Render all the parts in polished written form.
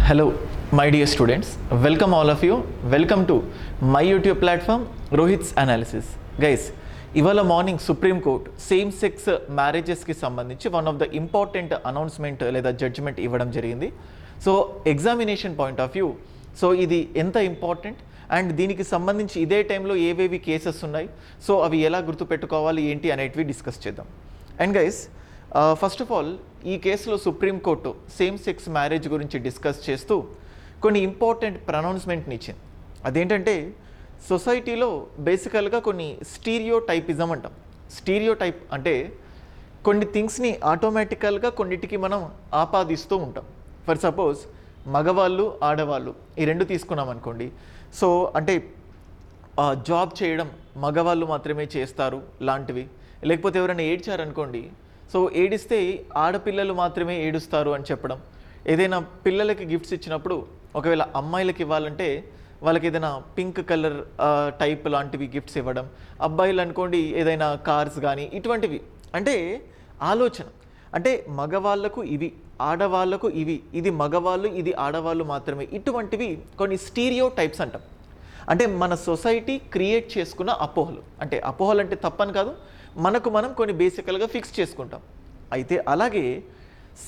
Hello, my dear students. Welcome all of you. Welcome to my YouTube platform, Rohit's Analysis. Guys, ఇవాళ morning supreme court same sex మ్యారేజెస్కి సంబంధించి one of the important announcement లేదా judgement ఇవ్వడం జరిగింది. So examination point of view, so ఇది ఎంత important and దీనికి సంబంధించి ఇదే టైంలో ఏవేవి కేసెస్ ఉన్నాయి, సో అవి ఎలా గుర్తుపెట్టుకోవాలి ఏంటి అనేటివి డిస్కస్ చేద్దాం. And guys, first of all ఈ కేసులో సుప్రీంకోర్టు సేమ్ సెక్స్ మ్యారేజ్ గురించి డిస్కస్ చేస్తూ కొన్ని ఇంపార్టెంట్ ప్రొనౌన్స్మెంట్ని ఇచ్చింది. అదేంటంటే సొసైటీలో బేసికల్గా కొన్ని స్టీరియో టైపిజం అంటాం. స్టీరియో టైప్ అంటే కొన్ని థింగ్స్ని ఆటోమేటికల్గా కొన్నిటికి మనం ఆపాదిస్తూ ఉంటాం. ఫర్ సపోజ్ మగవాళ్ళు ఆడవాళ్ళు ఈ రెండు తీసుకున్నాం అనుకోండి. సో అంటే జాబ్ చేయడం మగవాళ్ళు మాత్రమే చేస్తారు లాంటివి, లేకపోతే ఎవరైనా ఏడ్చారనుకోండి, సో ఏడిస్తే ఆడపిల్లలు మాత్రమే ఏడుస్తారు అని చెప్పడం. ఏదైనా పిల్లలకి గిఫ్ట్స్ ఇచ్చినప్పుడు ఒకవేళ అమ్మాయిలకి ఇవ్వాలంటే వాళ్ళకి ఏదైనా పింక్ కలర్ టైప్ లాంటివి గిఫ్ట్స్ ఇవ్వడం. అబ్బాయిలు అనుకోండి ఏదైనా కార్స్ కానీ ఇటువంటివి. అంటే ఆలోచన అంటే మగవాళ్ళకు ఇవి, ఆడవాళ్ళకు ఇవి, ఇది మగవాళ్ళు ఇది ఆడవాళ్ళు మాత్రమే, ఇటువంటివి కొన్ని స్టీరియో టైప్స్ అంటాం. అంటే మన సొసైటీ క్రియేట్ చేసుకున్న అపోహలు. అంటే అపోహలు అంటే తప్పని కాదు, మనకు మనం కొన్ని బేసికల్గా ఫిక్స్ చేసుకుంటాం. అయితే అలాగే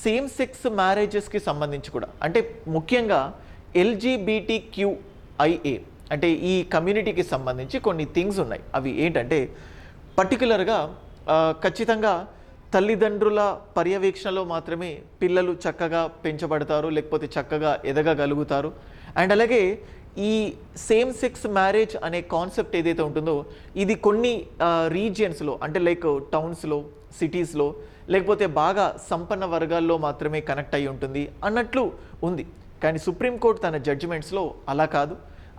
సేమ్ సెక్స్ మ్యారేజెస్కి సంబంధించి కూడా, అంటే ముఖ్యంగా LGBTQIA అంటే ఈ కమ్యూనిటీకి సంబంధించి కొన్ని థింగ్స్ ఉన్నాయి. అవి ఏంటంటే పర్టికులర్గా ఖచ్చితంగా తల్లిదండ్రుల పర్యవేక్షణలో మాత్రమే పిల్లలు చక్కగా పెంచబడతారు, లేకపోతే చక్కగా ఎదగగలుగుతారు. అండ్ అలాగే ఈ సేమ్ సెక్స్ మ్యారేజ్ అనే కాన్సెప్ట్ ఏదైతే ఉంటుందో ఇది కొన్ని రీజియన్స్లో, అంటే లైక్ టౌన్స్లో, సిటీస్లో, లేకపోతే బాగా సంపన్న వర్గాల్లో మాత్రమే కనెక్ట్ అయి ఉంటుంది అన్నట్లు ఉంది. కానీ సుప్రీంకోర్టు తన జడ్జిమెంట్స్లో అలా కాదు,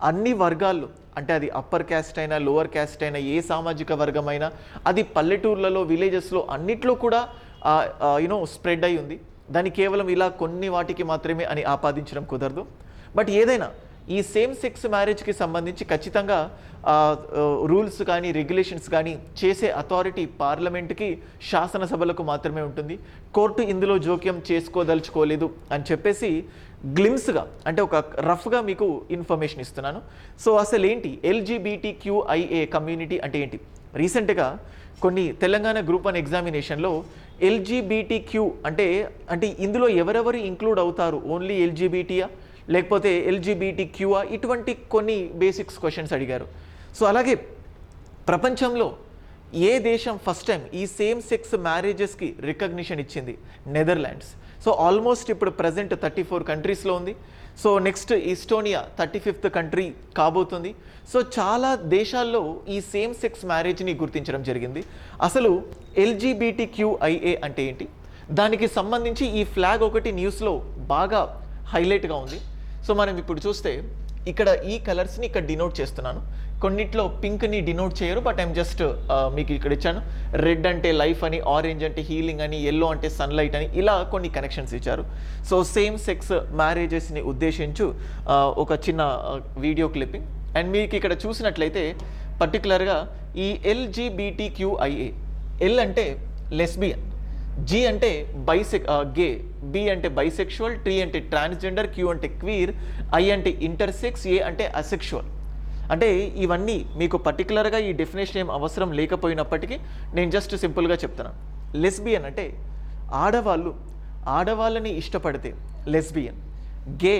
అన్ని వర్గాల్లో, అంటే అది అప్పర్ క్యాస్ట్ అయినా లోవర్ క్యాస్ట్ అయినా ఏ సామాజిక వర్గమైనా, అది పల్లెటూర్లలో విలేజెస్లో అన్నిట్లో కూడా స్ప్రెడ్ అయి ఉంది. దాన్ని కేవలం ఇలా కొన్ని వాటికి మాత్రమే అని ఆపాదించడం కుదరదు. బట్ ఏదైనా ఈ సేమ్ సెక్స్ మ్యారేజ్కి సంబంధించి ఖచ్చితంగా రూల్స్ కానీ రెగ్యులేషన్స్ కానీ చేసే అథారిటీ పార్లమెంట్కి, శాసనసభలకు మాత్రమే ఉంటుంది. కోర్టు ఇందులో జోక్యం చేసుకోదలుచుకోలేదు అని చెప్పేసి గ్లిమ్స్గా, అంటే ఒక రఫ్గా మీకు ఇన్ఫర్మేషన్ ఇస్తున్నాను. సో అసలు ఏంటి LGBTQIA కమ్యూనిటీ అంటే ఏంటి? రీసెంట్గా కొన్ని తెలంగాణ గ్రూప్ 1 ఎగ్జామినేషన్లో LGBTQ అంటే ఇందులో ఎవరెవరు ఇంక్లూడ్ అవుతారు, ఓన్లీ LGBTయా లేకపోతే LGBTQA, ఇటువంటి కొన్ని బేసిక్స్ క్వశ్చన్స్ అడిగారు. సో అలాగే ప్రపంచంలో ఏ దేశం ఫస్ట్ టైం ఈ సేమ్ సెక్స్ మ్యారేజెస్కి రికగ్నిషన్ ఇచ్చింది? నెదర్లాండ్స్. సో ఆల్మోస్ట్ ఇప్పుడు ప్రజెంట్ 34 కంట్రీస్లో ఉంది. So next Estonia 35th country కాబోతుంది. సో చాలా దేశాల్లో ఈ సేమ్ సెక్స్ మ్యారేజ్ని గుర్తించడం జరిగింది. అసలు LGBTQIA అంటే ఏంటి, దానికి సంబంధించి ఈ ఫ్లాగ్ ఒకటి న్యూస్లో బాగా హైలైట్గా ఉంది. సో మనం ఇప్పుడు చూస్తే ఇక్కడ ఈ కలర్స్ని ఇక్కడ డినోట్ చేస్తున్నాను. కొన్నిట్లో పింక్ని డినోట్ చేయరు, బట్ ఐమ్ జస్ట్ మీకు ఇక్కడ ఇచ్చాను. రెడ్ అంటే లైఫ్ అని, ఆరెంజ్ అంటే హీలింగ్ అని, ఎల్లో అంటే సన్లైట్ అని, ఇలా కొన్ని కనెక్షన్స్ ఇచ్చారు. సో సేమ్ సెక్స్ మ్యారేజెస్ని ఉద్దేశించు ఒక చిన్న వీడియో క్లిప్పింగ్. అండ్ మీకు ఇక్కడ చూసినట్లయితే పర్టికులర్గా ఈ LGBTQIA, ఎల్ అంటే లెస్బియన్, G అంటే గే, B అంటే బైసెక్షువల్, T అంటే ట్రాన్స్జెండర్, Q అంటే క్వీర్, I అంటే ఇంటర్సెక్స్, A అంటే అసెక్షువల్. అంటే ఇవన్నీ మీకు పర్టికులర్గా ఈ డెఫినేషన్ ఏం అవసరం లేకపోయినప్పటికీ నేను జస్ట్ సింపుల్గా చెప్తున్నాను. లెస్బియన్ అంటే ఆడవాళ్ళని ఇష్టపడితే లెస్బియన్, గే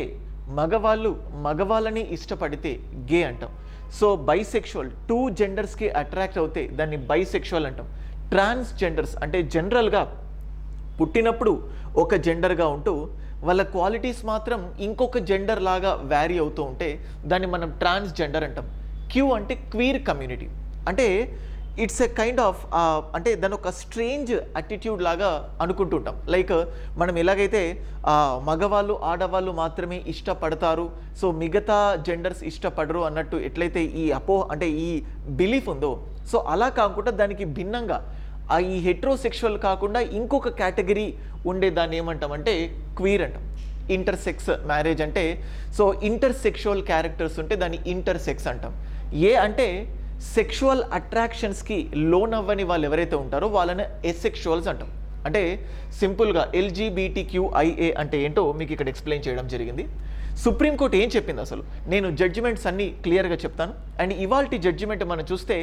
మగవాళ్ళని ఇష్టపడితే గే అంటాం. సో బైసెక్షువల్ 2 జెండర్స్కి అట్రాక్ట్ అవుతే దాన్ని బైసెక్షువల్ అంటాం. ట్రాన్స్జెండర్స్ అంటే జనరల్గా పుట్టినప్పుడు ఒక జెండర్గా ఉంటూ వాళ్ళ క్వాలిటీస్ మాత్రం ఇంకొక జెండర్ లాగా వ్యారీ అవుతూ ఉంటే దాన్ని మనం ట్రాన్స్జెండర్ అంటాం. క్యూ అంటే క్వీర్ కమ్యూనిటీ. అంటే ఇట్స్ ఎ కైండ్ ఆఫ్ అంటే దాని ఒక స్ట్రేంజ్ అటిట్యూడ్ లాగా అనుకుంటుంటాం. లైక్ మనం ఎలాగైతే మగవాళ్ళు ఆడవాళ్ళు మాత్రమే ఇష్టపడతారు, సో మిగతా జెండర్స్ ఇష్టపడరు అన్నట్టు ఎట్లయితే ఈ అంటే ఈ బిలీఫ్ ఉందో, సో అలా కాకుండా దానికి భిన్నంగా ఈ హెట్రోసెక్షువల్ కాకుండా ఇంకొక కేటగిరీ ఉండే దాన్ని ఏమంటామంటే క్వీర్ అంటాం. ఇంటర్సెక్స్ మ్యారేజ్ అంటే, సో ఇంటర్సెక్షువల్ క్యారెక్టర్స్ ఉంటే దాన్ని ఇంటర్సెక్స్ అంటాం. ఏ అంటే సెక్షువల్ అట్రాక్షన్స్కి లోన్ అవ్వని వాళ్ళు ఎవరైతే ఉంటారో వాళ్ళని ఎసెక్షువల్స్ అంటాం. అంటే సింపుల్గా LGBTQIA అంటే ఏంటో మీకు ఇక్కడ ఎక్స్ప్లెయిన్ చేయడం జరిగింది. సుప్రీంకోర్టు ఏం చెప్పింది అసలు, నేను జడ్జిమెంట్స్ అన్నీ క్లియర్గా చెప్తాను. అండ్ ఇవాల్టి జడ్జిమెంట్ మనం చూస్తే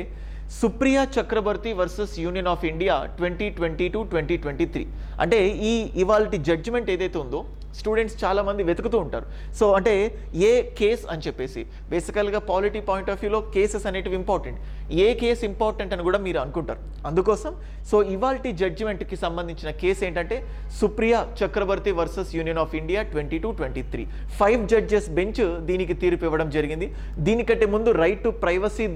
Supriya Chakrabarti versus union of India 2022-2023. అంటే ఇవాల్టి జడ్జిమెంట్ ఏదైతే ఉందో స్టూడెంట్స్ చాలామంది వెతుకుతూ ఉంటారు. సో అంటే ఏ కేస్ అని చెప్పేసి బేసికల్గా పాలిటీ పాయింట్ ఆఫ్ వ్యూలో కేసెస్ అనేటివి ఇంపార్టెంట్, ఏ కేసు ఇంపార్టెంట్ అని కూడా మీరు అనుకుంటారు. అందుకోసం సో ఇవాల్టి జడ్జిమెంట్కి సంబంధించిన కేసు ఏంటంటే Supriya Chakrabarti versus union of India 2022-23. 5 judges bench దీనికి తీర్పు ఇవ్వడం జరిగింది. దీనికంటే ముందు రైట్ టు ప్రైవసీ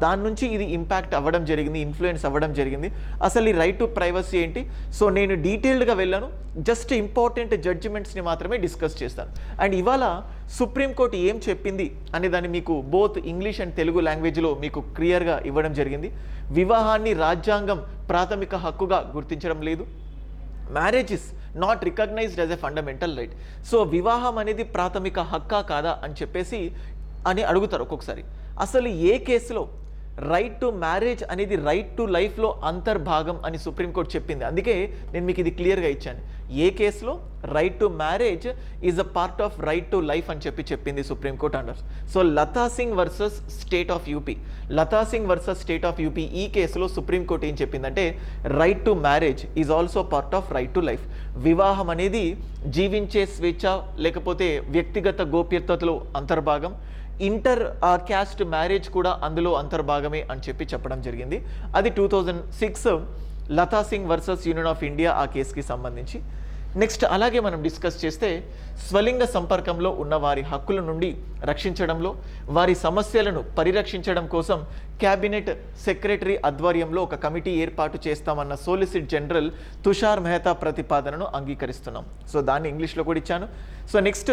దాని నుంచి ఇది ఇంపాక్ట్ అవ్వడం జరిగింది, ఇన్ఫ్లుయెన్స్ అవ్వడం జరిగింది. అసలు ఈ రైట్ టు ప్రైవసీ ఏంటి, సో నేను డీటెయిల్డ్గా వెళ్ళాను, జస్ట్ ఇంపార్టెంట్ జడ్జిమెంట్స్ని మాత్రమే డిస్కస్ చేస్తాను. అండ్ ఇవాళ సుప్రీంకోర్టు ఏం చెప్పింది అనే దాన్ని మీకు బోత్ ఇంగ్లీష్ అండ్ తెలుగు లాంగ్వేజ్లో మీకు క్లియర్గా ఇవ్వడం జరిగింది. వివాహాన్ని రాజ్యాంగం ప్రాథమిక హక్కుగా గుర్తించడం లేదు. Marriage is not recognized as a fundamental right. So వివాహం అనేది ప్రాథమిక హక్కా కాదా అని అడుగుతారు ఒక్కొక్కసారి. అసలు ఏ కేసులో రైట్ టు మ్యారేజ్ అనేది రైట్ టు లైఫ్లో అంతర్భాగం అని సుప్రీంకోర్టు చెప్పింది. అందుకే నేను మీకు ఇది క్లియర్గా ఇచ్చాను. ఏ కేసులో right to marriage is a part of right to life అని చెప్పింది సుప్రీంకోర్టు అంటారు. So Lata Singh versus state of UP, ఈ కేసులో సుప్రీంకోర్టు ఏం చెప్పిందంటే right to marriage is also part of right to life. వివాహం అనేది జీవించే స్వేచ్ఛ లేకపోతే వ్యక్తిగత గోప్యతలో అంతర్భాగం. ఇంటర్ క్యాస్ట్ మ్యారేజ్ కూడా అందులో అంతర్భాగమే అని చెప్పడం జరిగింది. అది 2006 Lata Singh versus union of India ఆ కేసుకి సంబంధించి. నెక్స్ట్ అలాగే మనం డిస్కస్ చేస్తే స్వలింగ సంపర్కంలో ఉన్న వారి హక్కుల నుండి రక్షించడంలో, వారి సమస్యలను పరిరక్షించడం కోసం క్యాబినెట్ సెక్రటరీ ఆధ్వర్యంలో ఒక కమిటీ ఏర్పాటు చేస్తామన్న సోలిసిటర్ జనరల్ తుషార్ మెహతా ప్రతిపాదనను అంగీకరిస్తున్నాం. సో దాన్ని ఇంగ్లీష్లో కూడా ఇచ్చాను. So next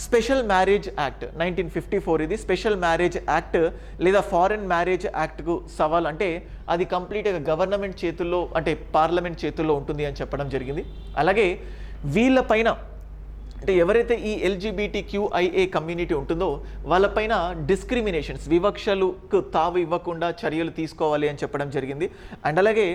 special marriage act 1954, ఇది స్పెషల్ మ్యారేజ్ యాక్ట్ లేదా ఫారెన్ మ్యారేజ్ యాక్ట్కు సవాల్. అంటే అది కంప్లీట్గా గవర్నమెంట్ చేతుల్లో అంటే పార్లమెంట్ చేతుల్లో ఉంటుంది అని చెప్పడం జరిగింది. అలాగే వీళ్ళపైన అంటే ఎవరైతే ఈ LGBTQIA కమ్యూనిటీ ఉంటుందో వాళ్ళపైన డిస్క్రిమినేషన్స్, వివక్షలకు తావు ఇవ్వకుండా చర్యలు తీసుకోవాలి అని చెప్పడం జరిగింది. అండ్ అలాగే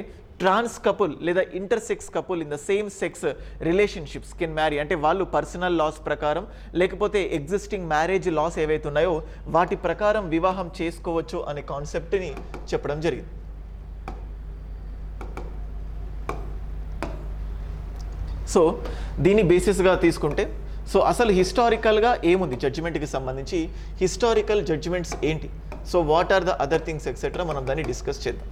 ట్రాన్స్ కపుల్ లేదా intersects couple in the same sex relationships can marry, అంటే వాళ్ళు పర్సనల్ లాస్ ప్రకారం లేకపోతే ఎగ్జిస్టింగ్ మ్యారేజ్ లాస్ ఏవైతే ఉన్నాయో వాటి ప్రకారం వివాహం చేసుకోవచ్చు అనే కాన్సెప్ట్ని చెప్పడం జరిగింది. సో దీన్ని బేసిస్గా తీసుకుంటే సో అసలు హిస్టారికల్గా ఏముంది జడ్జిమెంట్కి సంబంధించి, హిస్టారికల్ జడ్జిమెంట్స్ ఏంటి, so what are the other things etcetera మనం దాన్ని డిస్కస్ చేద్దాం.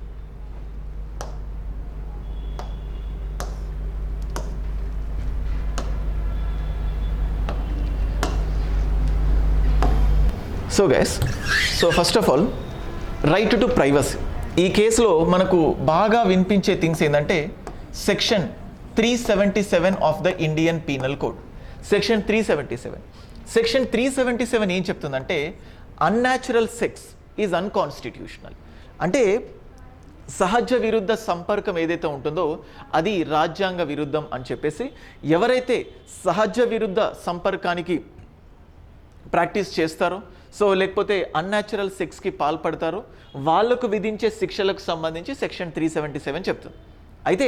So guys, so first of all right to privacy. ఈ కేసులో మనకు బాగా వినిపించే థింగ్స్ ఏంటంటే section 377 of the Indian penal code. Section 377 ఏం చెప్తుందంటే అన్యాచురల్ సెక్స్ ఈజ్ అన్కాన్స్టిట్యూషనల్. అంటే సహజ విరుద్ధ సంపర్కం ఏదైతే ఉంటుందో అది రాజ్యాంగ విరుద్ధం అని చెప్పేసి ఎవరైతే సహజ విరుద్ధ సంపర్కానికి ప్రాక్టీస్ చేస్తారో సో లేకపోతే అన్యాచురల్ సెక్స్కి పాల్పడతారో వాళ్లకు విధించే శిక్షలకు సంబంధించి సెక్షన్ 377 చెప్తుంది. అయితే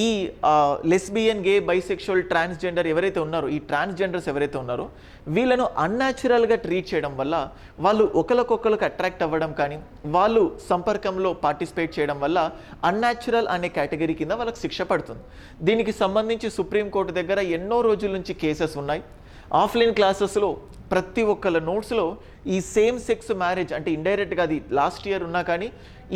ఈ లెస్బియన్, గే, బైసెక్షువల్, ట్రాన్స్జెండర్ ఎవరైతే ఉన్నారో ఈ ట్రాన్స్జెండర్స్ ఎవరైతే ఉన్నారో వీళ్ళను అన్యాచురల్గా ట్రీట్ చేయడం వల్ల వాళ్ళు ఒకరికొకరికి అట్రాక్ట్ అవ్వడం కానీ వాళ్ళు సంపర్కంలో పార్టిసిపేట్ చేయడం వల్ల అన్యాచురల్ అనే కేటగిరీ కింద వాళ్ళకి శిక్ష పడుతుంది. దీనికి సంబంధించి సుప్రీంకోర్టు దగ్గర ఎన్నో రోజుల నుంచి కేసెస్ ఉన్నాయి. ఆఫ్లైన్ క్లాసెస్లో ప్రతి ఒక్కళ్ళ నోట్స్లో ఈ సేమ్ సెక్స్ మ్యారేజ్ అంటే ఇండైరెక్ట్గా అది లాస్ట్ ఇయర్ ఉన్నా కానీ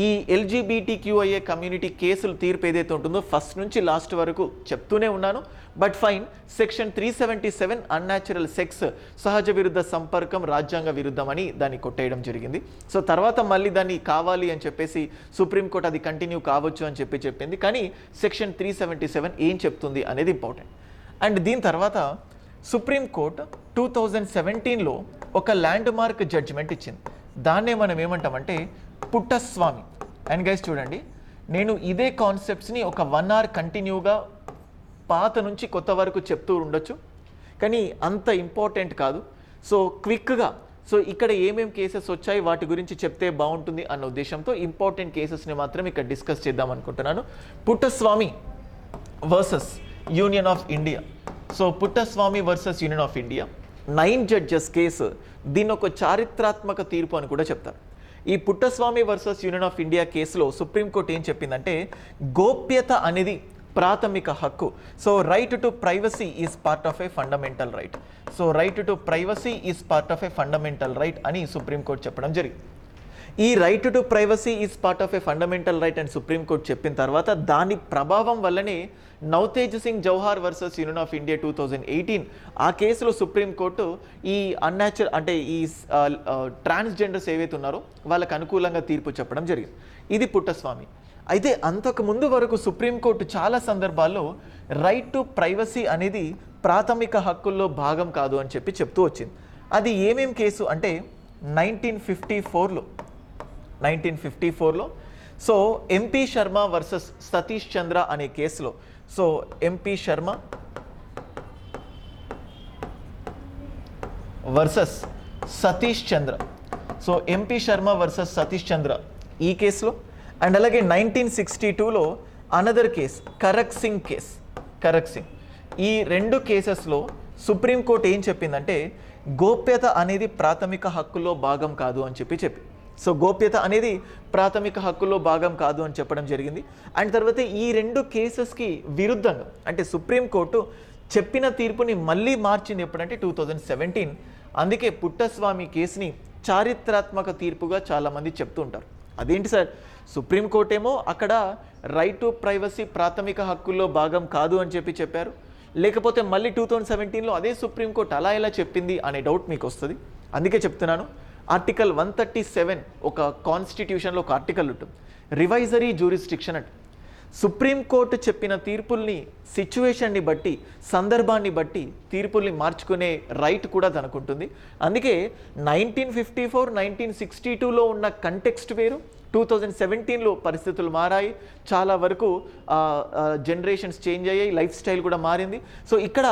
ఈ LGBTQIA కమ్యూనిటీ కేసులు తీర్పు ఏదైతే ఉంటుందో ఫస్ట్ నుంచి లాస్ట్ వరకు చెప్తూనే ఉన్నాను. But fine, section 377 unnatural sex సహజ విరుద్ధ సంపర్కం రాజ్యాంగ విరుద్ధం అని దాన్ని కొట్టేయడం జరిగింది. సో తర్వాత మళ్ళీ దాన్ని కావాలి అని చెప్పేసి సుప్రీంకోర్టు అది కంటిన్యూ కావచ్చు అని చెప్పింది. కానీ సెక్షన్ 377 ఏం చెప్తుంది అనేది ఇంపార్టెంట్. అండ్ దీని తర్వాత సుప్రీంకోర్టు 2017లో ఒక ల్యాండ్ మార్క్ జడ్జిమెంట్ ఇచ్చింది. దాన్నే మనం ఏమంటామంటే పుట్టస్వామి. అండ్ గైస్ చూడండి, నేను ఇదే కాన్సెప్ట్స్ని ఒక 1 hour కంటిన్యూగా పాత నుంచి కొత్త వరకు చెప్తూ ఉండొచ్చు, కానీ అంత ఇంపార్టెంట్ కాదు. సో క్విక్గా సో ఇక్కడ ఏమేం కేసెస్ వచ్చాయి వాటి గురించి చెప్తే బాగుంటుంది అన్న ఉద్దేశంతో ఇంపార్టెంట్ కేసెస్ని మాత్రం ఇక్కడ డిస్కస్ చేద్దాం అనుకుంటున్నాను. Puttaswamy versus union of India. So Puttaswamy versus union of India 9 judges case, దీన్ని ఒక చారిత్రాత్మక తీర్పు అని కూడా చెప్తారు. ఈ Puttaswamy versus union of India కేసులో సుప్రీంకోర్టు ఏం చెప్పిందంటే గోప్యత అనేది ప్రాథమిక హక్కు. So right to privacy is part of a fundamental right. So right to privacy is part of a fundamental right అని సుప్రీంకోర్టు చెప్పడం జరిగింది. ఈ right to privacy is part of a fundamental right అని సుప్రీంకోర్టు చెప్పిన తర్వాత దాని ప్రభావం వల్లనే Navtej Singh Johar versus union of India 2018 ఆ కేసులో సుప్రీంకోర్టు ఈ అంటే ఈ ట్రాన్స్జెండర్స్ ఏవైతే ఉన్నారో వాళ్ళకు అనుకూలంగా తీర్పు చెప్పడం జరిగింది. ఇది పుట్టస్వామి. అయితే అంతకు ముందు వరకు సుప్రీంకోర్టు చాలా సందర్భాల్లో రైట్ టు ప్రైవసీ అనేది ప్రాథమిక హక్కుల్లో భాగం కాదు అని చెప్తూ వచ్చింది. అది ఏమేం కేసు అంటే 1954లో so MP Sharma versus Satish Chandra అనే కేసులో, so MP Sharma versus Satish Chandra, so MP Sharma versus Satish Chandra ఈ కేసులో, అండ్ అలాగే 1962లో అనదర్ కేస్ కరక్ సింగ్. ఈ రెండు కేసెస్లో సుప్రీంకోర్టు ఏం చెప్పిందంటే గోప్యత అనేది ప్రాథమిక హక్కులో భాగం కాదు అని చెప్పి సో గోప్యత అనేది ప్రాథమిక హక్కులో భాగం కాదు అని చెప్పడం జరిగింది. అండ్ తర్వాత ఈ రెండు కేసెస్కి విరుద్ధంగా అంటే సుప్రీంకోర్టు చెప్పిన తీర్పుని మళ్ళీ మార్చింది ఎప్పుడంటే 2017. అందుకే పుట్టస్వామి కేసుని చారిత్రాత్మక తీర్పుగా చాలామంది చెప్తూ ఉంటారు. అదేంటి సార్, సుప్రీంకోర్టు ఏమో అక్కడ రైట్ టు ప్రైవసీ ప్రాథమిక హక్కుల్లో భాగం కాదు అని చెప్పారు, లేకపోతే మళ్ళీ 2017లో అదే సుప్రీంకోర్టు అలా ఎలా చెప్పింది అనే డౌట్ మీకు వస్తుంది. అందుకే చెప్తున్నాను, ఆర్టికల్ 137 ఒక కాన్స్టిట్యూషన్లో ఒక ఆర్టికల్ ఉంటుంది, రివైజరీ జ్యూరిస్డిక్షన్ అంటే సుప్రీంకోర్టు చెప్పిన తీర్పుల్ని సిచ్యువేషన్ని బట్టి సందర్భాన్ని బట్టి తీర్పుల్ని మార్చుకునే రైట్ కూడా తనకుంటుంది. అందుకే 1954 1962లో ఉన్న కంటెక్స్ట్ వేరు, 2017లో పరిస్థితులు మారాయి, చాలా వరకు జనరేషన్స్ చేంజ్ అయ్యాయి, లైఫ్ స్టైల్ కూడా మారింది. సో ఇక్కడ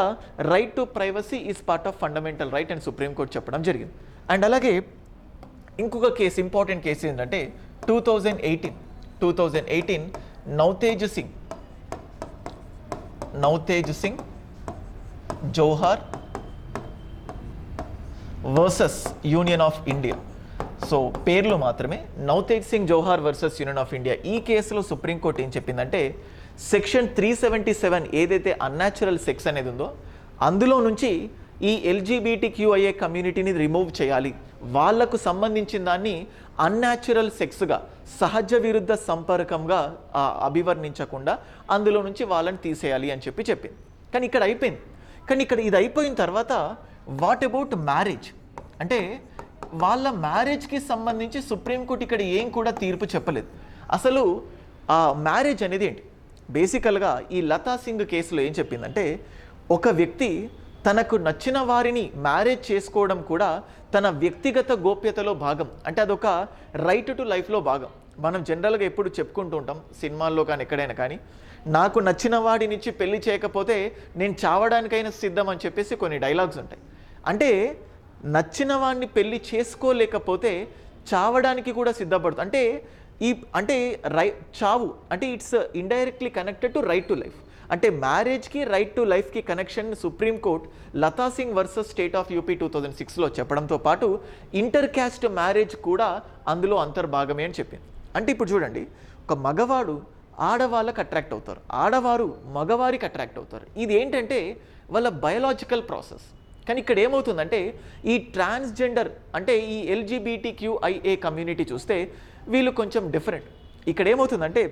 right to privacy is part of fundamental right అని సుప్రీంకోర్టు చెప్పడం జరిగింది. అండ్ అలాగే ఇంకొక కేసు, ఇంపార్టెంట్ కేసు ఏంటంటే 2018 Navtej Singh Johar versus union of India. So పేర్లు మాత్రమే, Navtej Singh Johar versus union of India. ఈ కేసులో సుప్రీంకోర్టు ఏం చెప్పిందంటే సెక్షన్ 377 ఏదైతే అన్యాచురల్ సెక్స్ అనేది ఉందో అందులో నుంచి ఈ LGBTQIA కమ్యూనిటీని రిమూవ్ చేయాలి, వాళ్లకు సంబంధించిన దాన్ని అన్యాచురల్ సెక్స్గా సహజ విరుద్ధ సంపర్కంగా అభివర్ణించకుండా అందులో నుంచి వాళ్ళని తీసేయాలి అని చెప్పింది. కానీ ఇక్కడ అయిపోయింది. కానీ ఇక్కడ ఇది అయిపోయిన తర్వాత వాట్ అబౌట్ మ్యారేజ్ అంటే వాళ్ళ మ్యారేజ్కి సంబంధించి సుప్రీంకోర్టు ఇక్కడ ఏం కూడా తీర్పు చెప్పలేదు. అసలు మ్యారేజ్ అనేది ఏంటి? బేసికల్గా ఈ లతా సింగ్ కేసులో ఏం చెప్పిందంటే ఒక వ్యక్తి తనకు నచ్చిన వారిని మ్యారేజ్ చేసుకోవడం కూడా తన వ్యక్తిగత గోప్యతలో భాగం, అంటే అదొక రైట్ టు లైఫ్లో భాగం. మనం జనరల్గా ఎప్పుడు చెప్పుకుంటూ ఉంటాం సినిమాల్లో కానీ ఎక్కడైనా కానీ, నాకు నచ్చిన వాడినిచ్చి పెళ్లి చేయకపోతే నేను చావడానికైనా సిద్ధం అని చెప్పేసి కొన్ని డైలాగ్స్ ఉంటాయి. అంటే నచ్చిన వాడిని పెళ్లి చేసుకోలేకపోతే చావడానికి కూడా సిద్ధపడుతుంది. అంటే చావు అంటే it's indirectly connected to right to life. అంటే మ్యారేజ్కి రైట్ టు లైఫ్కి connection supreme court Lata Singh versus state of UP 2006లో చెప్పడంతో పాటు ఇంటర్ క్యాస్ట్ మ్యారేజ్ కూడా అందులో అంతర్భాగమే అని చెప్పింది. అంటే ఇప్పుడు చూడండి, ఒక మగవాడు ఆడవాళ్ళకి అట్రాక్ట్ అవుతారు, ఆడవారు మగవారికి అట్రాక్ట్ అవుతారు. ఇది ఏంటంటే వాళ్ళ బయోలాజికల్ ప్రాసెస్. కానీ ఇక్కడ ఏమవుతుందంటే ఈ ట్రాన్స్జెండర్ అంటే ఈ LGBTQIA కమ్యూనిటీ చూస్తే వీళ్ళు కొంచెం డిఫరెంట్. ఇక్కడ ఏమవుతుందంటే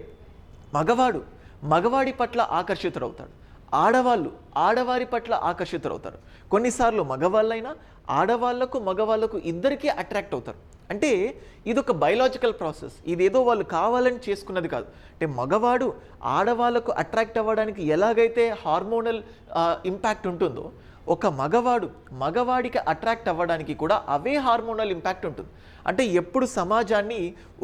మగవాడి పట్ల ఆకర్షితులవుతాడు, ఆడవాళ్ళు ఆడవారి పట్ల ఆకర్షితులవుతారు. కొన్నిసార్లు మగవాళ్ళకు ఇద్దరికీ అట్రాక్ట్ అవుతారు. అంటే ఇదొక బయలాజికల్ ప్రాసెస్, ఇదేదో వాళ్ళు కావాలని చేసుకున్నది కాదు. అంటే మగవాడు ఆడవాళ్ళకు అట్రాక్ట్ అవ్వడానికి ఎలాగైతే హార్మోనల్ ఇంపాక్ట్ ఉంటుందో ఒక మగవాడికి అట్రాక్ట్ అవ్వడానికి కూడా అవే హార్మోనల్ ఇంపాక్ట్ ఉంటుంది. అంటే ఎప్పుడు సమాజాన్ని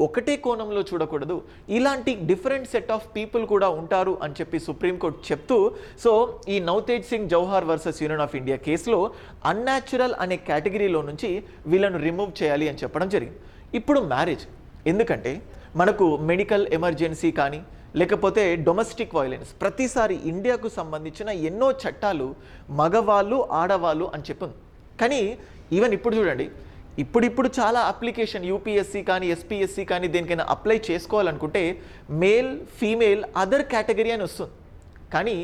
ఒకటే కోణంలో చూడకూడదు, ఇలాంటి డిఫరెంట్ సెట్ ఆఫ్ పీపుల్ కూడా ఉంటారు అని చెప్పి సుప్రీంకోర్టు చెప్తూ, సో ఈ Navtej Singh Johar versus union of India కేసులో అన్యాచురల్ అనే కేటగిరీలో నుంచి వీళ్ళను రిమూవ్ చేయాలి అని చెప్పడం జరిగింది. ఇప్పుడు మ్యారేజ్, ఎందుకంటే మనకు మెడికల్ ఎమర్జెన్సీ కానీ లేకపోతే డొమెస్టిక్ వైలెన్స్, ప్రతిసారి ఇండియాకు సంబంధించిన ఎన్నో చట్టాలు మగవాళ్ళు ఆడవాళ్ళు అని చెప్పింది. కానీ ఈవెన్ ఇప్పుడు చూడండి, ఇప్పుడు చాలా అప్లికేషన్ యూపీఎస్సీ కానీ ఎస్పీఎస్సీ కానీ దేనికైనా అప్లై చేసుకోవాలనుకుంటే మేల్ ఫీమేల్ అదర్ కేటగిరీ అని వస్తుంది. కానీ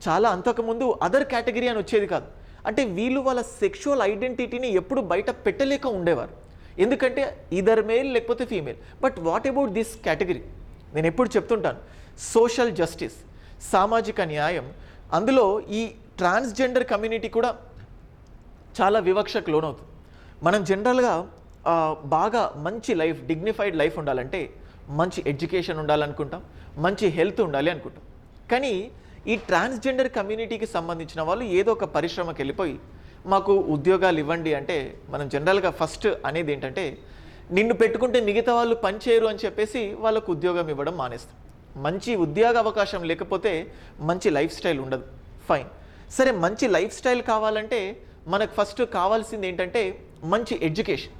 చాలా అంతకుముందు అదర్ కేటగిరీ అని వచ్చేది కాదు. అంటే వీళ్ళు వాళ్ళ సెక్షువల్ ఐడెంటిటీని ఎప్పుడు బయట పెట్టలేక ఉండేవారు, ఎందుకంటే ఇదర్ మేల్ లేకపోతే female. But what about this category? నేను ఎప్పుడు చెప్తుంటాను, సోషల్ జస్టిస్, సామాజిక న్యాయం, అందులో ఈ ట్రాన్స్జెండర్ కమ్యూనిటీ కూడా చాలా వివక్షకు లోనవుతుంది. మనం జనరల్గా బాగా మంచి లైఫ్, డిగ్నిఫైడ్ లైఫ్ ఉండాలంటే మంచి ఎడ్యుకేషన్ ఉండాలనుకుంటాం, మంచి హెల్త్ ఉండాలి అనుకుంటాం. కానీ ఈ ట్రాన్స్జెండర్ కమ్యూనిటీకి సంబంధించిన వాళ్ళు ఏదో ఒక పరిశ్రమకి వెళ్ళిపోయి మాకు ఉద్యోగాలు ఇవ్వండి అంటే మనం జనరల్గా ఫస్ట్ అనేది ఏంటంటే నిన్ను పెట్టుకుంటే మిగతా వాళ్ళు పనిచేయరు అని చెప్పేసి వాళ్ళకు ఉద్యోగం ఇవ్వడం మానేస్తాం. మంచి ఉద్యోగ అవకాశం లేకపోతే మంచి లైఫ్ స్టైల్ ఉండదు. ఫైన్, సరే మంచి లైఫ్ స్టైల్ కావాలంటే మనకు ఫస్ట్ కావాల్సింది ఏంటంటే మంచి ఎడ్యుకేషన్.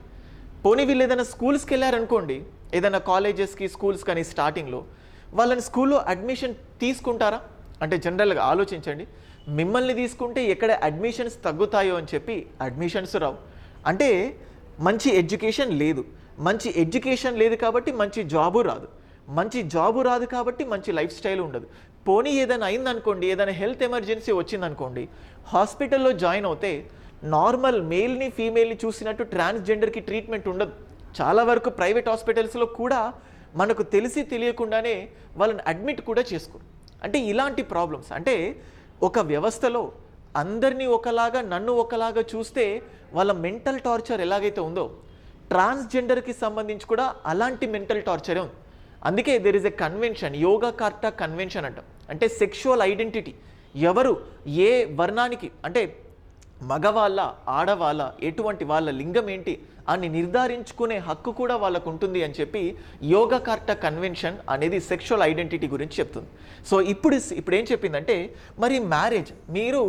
పోనీ వీళ్ళు ఏదైనా స్కూల్స్కి వెళ్ళారనుకోండి, ఏదైనా కాలేజెస్కి స్కూల్స్ కానీ స్టార్టింగ్లో వాళ్ళని స్కూల్లో అడ్మిషన్ తీసుకుంటారా అంటే జనరల్గా ఆలోచించండి. మిమ్మల్ని తీసుకుంటే ఎక్కడ అడ్మిషన్స్ తగ్గుతాయో అని చెప్పి అడ్మిషన్స్ రావు. అంటే మంచి ఎడ్యుకేషన్ లేదు, మంచి ఎడ్యుకేషన్ లేదు కాబట్టి మంచి జాబు రాదు, మంచి జాబు రాదు కాబట్టి మంచి లైఫ్ స్టైల్ ఉండదు. పోనీ ఏదైనా అయిందనుకోండి, ఏదైనా హెల్త్ ఎమర్జెన్సీ వచ్చిందనుకోండి, హాస్పిటల్లో జాయిన్ అవుతే నార్మల్ మేల్ని ఫీమేల్ని చూసినట్టు ట్రాన్స్జెండర్కి ట్రీట్మెంట్ ఉండదు. చాలా వరకు ప్రైవేట్ హాస్పిటల్స్లో కూడా మనకు తెలిసి తెలియకుండానే వాళ్ళని అడ్మిట్ కూడా చేసుకోరు. అంటే ఇలాంటి ప్రాబ్లమ్స్, అంటే ఒక వ్యవస్థలో అందరినీ ఒకలాగా నన్ను ఒకలాగా చూస్తే వాళ్ళ మెంటల్ టార్చర్ ఎలాగైతే ఉందో ట్రాన్స్జెండర్కి సంబంధించి కూడా అలాంటి మెంటల్ టార్చరే ఉంది. అందుకే there is a convention, yoga కార్టా convention అంటాం. అంటే సెక్షువల్ ఐడెంటిటీ, ఎవరు ఏ వర్ణానికి, అంటే మగవాళ్ళ ఆడవాళ్ళ ఎటువంటి వాళ్ళ లింగం ఏంటి అని నిర్ధారించుకునే హక్కు కూడా వాళ్ళకు ఉంటుంది అని చెప్పి యోగా కార్టా కన్వెన్షన్ అనేది సెక్షువల్ ఐడెంటిటీ గురించి చెప్తుంది. సో ఇప్పుడు ఏం చెప్పిందంటే మరి మ్యారేజ్, మీరు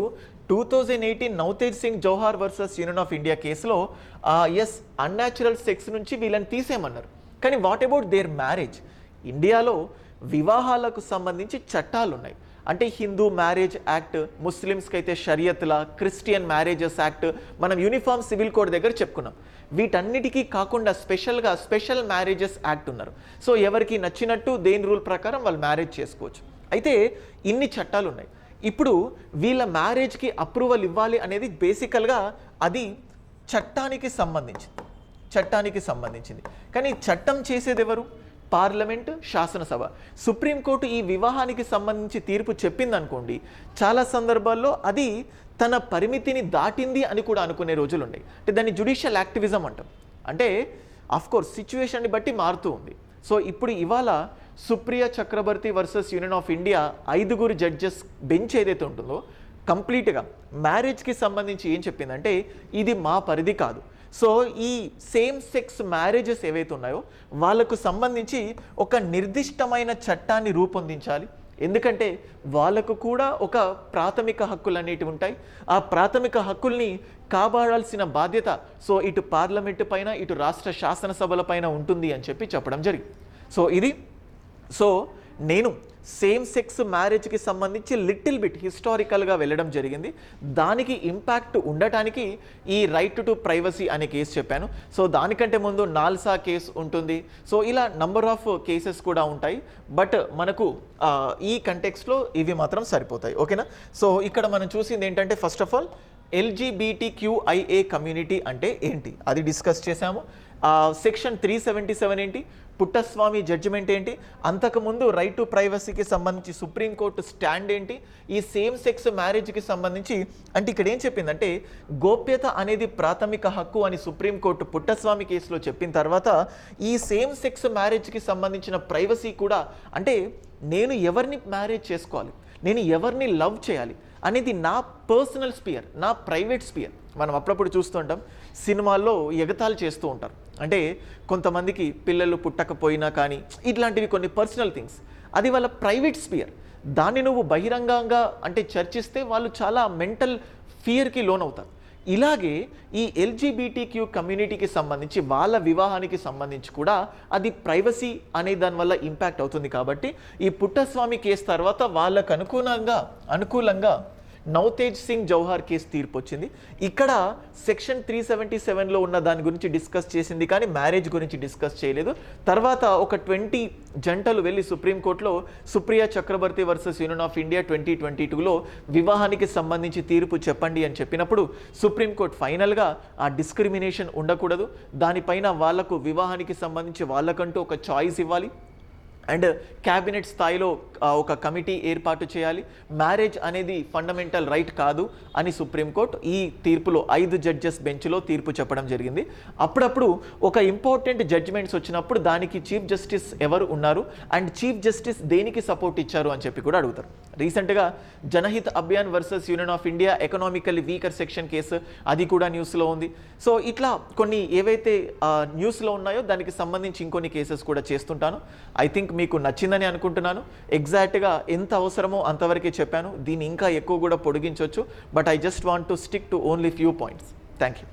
2018 Navtej Singh Johar versus union of India కేసులో ఎస్ అన్యాచురల్ సెక్స్ నుంచి వీళ్ళని తీసేయమన్నారు. కానీ వాట్ అబౌట్ దేర్ మ్యారేజ్? ఇండియాలో వివాహాలకు సంబంధించి చట్టాలు ఉన్నాయి. అంటే హిందూ మ్యారేజ్ యాక్ట్, ముస్లిమ్స్కి అయితే షరియత్లా, క్రిస్టియన్ మ్యారేజెస్ యాక్ట్, మనం యూనిఫామ్ సివిల్ కోడ్ దగ్గర చెప్పుకున్నాం. వీటన్నిటికీ కాకుండా స్పెషల్గా స్పెషల్ మ్యారేజెస్ యాక్ట్ ఉన్నారు. సో ఎవరికి నచ్చినట్టు దేని రూల్ ప్రకారం వాళ్ళు మ్యారేజ్ చేసుకోవచ్చు. అయితే ఇన్ని చట్టాలు ఉన్నాయి. ఇప్పుడు వీళ్ళ మ్యారేజ్కి అప్రూవల్ ఇవ్వాలి అనేది బేసికల్గా అది చట్టానికి సంబంధించింది. కానీ చట్టం చేసేది ఎవరు? పార్లమెంట్, శాసనసభ. సుప్రీంకోర్టు ఈ వివాహానికి సంబంధించి తీర్పు చెప్పిందనుకోండి, చాలా సందర్భాల్లో అది తన పరిమితిని దాటింది అని కూడా అనుకునే రోజులు ఉన్నాయి. అంటే దాన్ని జ్యుడిషియల్ యాక్టివిజం అంటాం. అంటే ఆఫ్కోర్స్ సిచ్యువేషన్ని బట్టి మారుతూ ఉంది. సో ఇప్పుడు ఇవాళ Supriya Chakrabarti versus union of India 5 judges bench ఏదైతే ఉంటుందో కంప్లీట్గా మ్యారేజ్కి సంబంధించి ఏం చెప్పిందంటే ఇది మా పరిధి కాదు. సో ఈ సేమ్ సెక్స్ మ్యారేజెస్ ఏవైతే ఉన్నాయో వాళ్ళకు సంబంధించి ఒక నిర్దిష్టమైన చట్టాన్ని రూపొందించాలి. ఎందుకంటే వాళ్ళకు కూడా ఒక ప్రాథమిక హక్కులు అనేటివి ఉంటాయి. ఆ ప్రాథమిక హక్కుల్ని కాపాడాల్సిన బాధ్యత సో ఇటు పార్లమెంటు పైన ఇటు రాష్ట్ర శాసనసభల పైన ఉంటుంది అని చెప్పి చెప్పడం జరిగింది. సో నేను సేమ్ సెక్స్ మ్యారేజ్కి సంబంధించి లిటిల్ బిట్ హిస్టారికల్గా వెళ్ళడం జరిగింది. దానికి ఇంపాక్ట్ ఉండటానికి ఈ రైట్ టు ప్రైవసీ అనే కేసు చెప్పాను. సో దానికంటే ముందు నాల్సా కేసు ఉంటుంది. సో ఇలా నంబర్ ఆఫ్ కేసెస్ కూడా ఉంటాయి. బట్ మనకు ఈ కంటెక్స్ట్లో ఇవి మాత్రం సరిపోతాయి. ఓకేనా? సో ఇక్కడ మనం చూసింది ఏంటంటే first of all LGBTQIA community అంటే ఏంటి అది డిస్కస్ చేశాము. సెక్షన్ 377 ఏంటి, పుట్టస్వామి జడ్జిమెంట్ ఏంటి, అంతకుముందు రైట్ టు ప్రైవసీకి సంబంధించి సుప్రీంకోర్టు స్టాండ్ ఏంటి, ఈ సేమ్ సెక్స్ మ్యారేజ్కి సంబంధించి అంటే ఇక్కడ ఏం చెప్పిందంటే గోప్యత అనేది ప్రాథమిక హక్కు అని సుప్రీంకోర్టు పుట్టస్వామి కేసులో చెప్పిన తర్వాత ఈ సేమ్ సెక్స్ మ్యారేజ్కి సంబంధించిన ప్రైవసీ కూడా అంటే నేను ఎవరిని మ్యారేజ్ చేసుకోవాలి, నేను ఎవరిని లవ్ చేయాలి అనేది నా పర్సనల్ స్పియర్, నా ప్రైవేట్ స్పియర్. మనం అప్పుడప్పుడు చూస్తూ ఉంటాం సినిమాల్లో ఎగతాళి చేస్తూ ఉంటారు. అంటే కొంతమందికి పిల్లలు పుట్టకపోయినా కానీ ఇట్లాంటివి కొన్ని పర్సనల్ థింగ్స్, అది వాళ్ళ ప్రైవేట్ స్పియర్. దాన్ని నువ్వు బహిరంగంగా అంటే చర్చిస్తే వాళ్ళు చాలా మెంటల్ ఫియర్కి లోన్ అవుతారు. ఇలాగే ఈ ఎల్జీబీటీక్యూ కమ్యూనిటీకి సంబంధించి వాళ్ళ వివాహానికి సంబంధించి కూడా అది ప్రైవసీ అనే దానివల్ల ఇంపాక్ట్ అవుతుంది. కాబట్టి ఈ పుట్టస్వామి కేసు తర్వాత వాళ్ళకు అనుకూలంగా నవతేజ్ సింగ్ జౌహార్ కేసు తీర్పు వచ్చింది. ఇక్కడ సెక్షన్ 377లో ఉన్న దాని గురించి డిస్కస్ చేసింది, కానీ మ్యారేజ్ గురించి డిస్కస్ చేయలేదు. తర్వాత ఒక 20 జంటలు వెళ్ళి సుప్రీంకోర్టులో సుప్రియా చక్రవర్తి వర్సెస్ యూనియన్ ఆఫ్ ఇండియా 2022లో వివాహానికి సంబంధించి తీర్పు చెప్పండి అని చెప్పినప్పుడు సుప్రీంకోర్టు ఫైనల్గా ఆ డిస్క్రిమినేషన్ ఉండకూడదు, దానిపైన వాళ్లకు వివాహానికి సంబంధించి వాళ్ళకంటూ ఒక చాయిస్ ఇవ్వాలి అండ్ క్యాబినెట్ స్థాయిలో ఒక కమిటీ ఏర్పాటు చేయాలి, మ్యారేజ్ అనేది ఫండమెంటల్ రైట్ కాదు అని సుప్రీంకోర్టు ఈ తీర్పులో 5 జడ్జెస్ బెంచ్లో తీర్పు చెప్పడం జరిగింది. అప్పుడప్పుడు ఒక ఇంపార్టెంట్ జడ్జిమెంట్స్ వచ్చినప్పుడు దానికి చీఫ్ జస్టిస్ ఎవరు ఉన్నారు అండ్ చీఫ్ జస్టిస్ దేనికి సపోర్ట్ ఇచ్చారు అని చెప్పి కూడా అడుగుతారు. రీసెంట్గా Janhit Abhiyan versus union of India economically weaker section case అది కూడా న్యూస్లో ఉంది. సో ఇట్లా కొన్ని ఏవైతే న్యూస్లో ఉన్నాయో దానికి సంబంధించి ఇంకొన్ని కేసెస్ కూడా చేస్తుంటాను. ఐ థింక్ మీకు నచ్చిందని అనుకుంటున్నాను. ఎగ్జాక్ట్గా ఎంత అవసరమో అంతవరకే చెప్పాను, దీన్ని ఇంకా ఎక్కువ కూడా పొడిగించవచ్చు, but I just want to stick to only few points. Thank you.